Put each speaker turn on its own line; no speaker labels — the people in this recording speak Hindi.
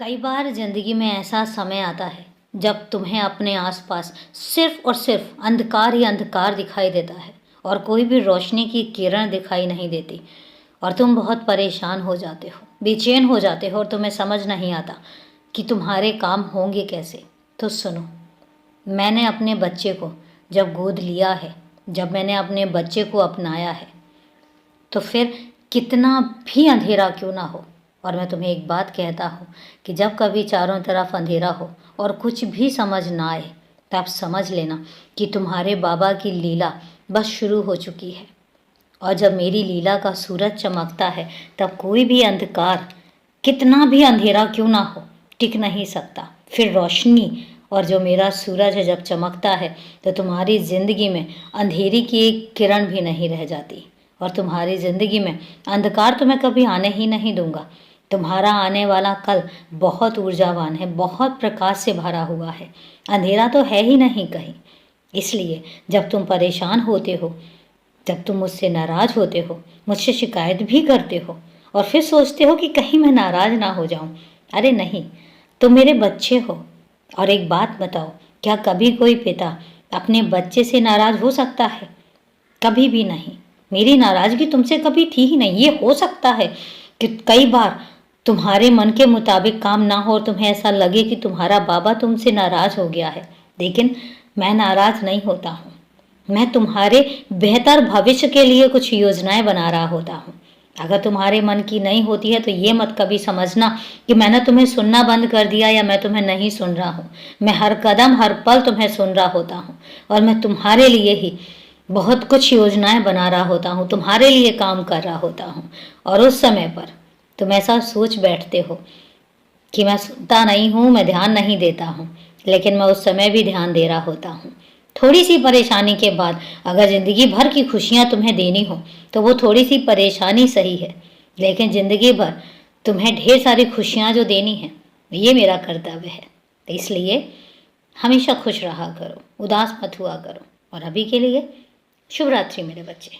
कई बार ज़िंदगी में ऐसा समय आता है जब तुम्हें अपने आसपास सिर्फ और सिर्फ अंधकार ही अंधकार दिखाई देता है और कोई भी रोशनी की किरण दिखाई नहीं देती और तुम बहुत परेशान हो जाते हो, बेचैन हो जाते हो और तुम्हें समझ नहीं आता कि तुम्हारे काम होंगे कैसे। तो सुनो, मैंने अपने बच्चे को जब गोद लिया है, जब मैंने अपने बच्चे को अपनाया है, तो फिर कितना भी अंधेरा क्यों ना हो, और मैं तुम्हें एक बात कहता हूँ कि जब कभी चारों तरफ अंधेरा हो और कुछ भी समझ ना आए, तब समझ लेना कि तुम्हारे बाबा की लीला बस शुरू हो चुकी है। और जब मेरी लीला का सूरज चमकता है, तब कोई भी अंधकार, कितना भी अंधेरा क्यों ना हो, टिक नहीं सकता। फिर रोशनी और जो मेरा सूरज है जब चमकता है, तो तुम्हारी ज़िंदगी में अंधेरी की एक किरण भी नहीं रह जाती और तुम्हारी ज़िंदगी में अंधकार तो मैं कभी आने ही नहीं दूंगा। तुम्हारा आने वाला कल बहुत ऊर्जावान है, बहुत प्रकाश से भरा हुआ है, अंधेरा तो है ही नहीं कहीं। इसलिए जब तुम परेशान होते हो, जब तुम मुझसे नाराज़ होते हो, मुझसे शिकायत भी करते हो और फिर सोचते हो कि कहीं मैं नाराज़ ना हो जाऊं, अरे नहीं, तुम मेरे बच्चे हो। और एक बात बताओ, क्या कभी कोई पिता अपने बच्चे से नाराज़ हो सकता है? कभी भी नहीं। मेरी नाराज़गी तुमसे कभी थी ही नहीं। ये हो सकता है कि कई बार तुम्हारे मन के मुताबिक काम ना हो और तुम्हें ऐसा लगे कि तुम्हारा बाबा तुमसे नाराज़ हो गया है, लेकिन मैं नाराज़ नहीं होता हूँ। मैं तुम्हारे बेहतर भविष्य के लिए कुछ योजनाएं बना रहा होता हूँ। अगर तुम्हारे मन की नहीं होती है तो ये मत कभी समझना कि मैंने तुम्हें सुनना बंद कर दिया या मैं तुम्हें नहीं सुन रहा हूँ। मैं हर कदम हर पल तुम्हें सुन रहा होता हूँ और मैं तुम्हारे लिए ही बहुत कुछ योजनाएं बना रहा होता हूँ, तुम्हारे लिए काम कर रहा होता हूँ। और उस समय पर तुम ऐसा सोच बैठते हो कि मैं सुनता नहीं हूँ, मैं ध्यान नहीं देता हूँ, लेकिन मैं उस समय भी ध्यान दे रहा होता हूँ। थोड़ी सी परेशानी के बाद अगर ज़िंदगी भर की खुशियाँ तुम्हें देनी हो, तो वो थोड़ी सी परेशानी सही है, लेकिन ज़िंदगी भर तुम्हें ढेर सारी खुशियाँ जो देनी है, ये मेरा कर्तव्य है। तो इसलिए हमेशा खुश रहा करो, उदास मत हुआ करो। और अभी के लिए शुभ रात्रि मेरे बच्चे।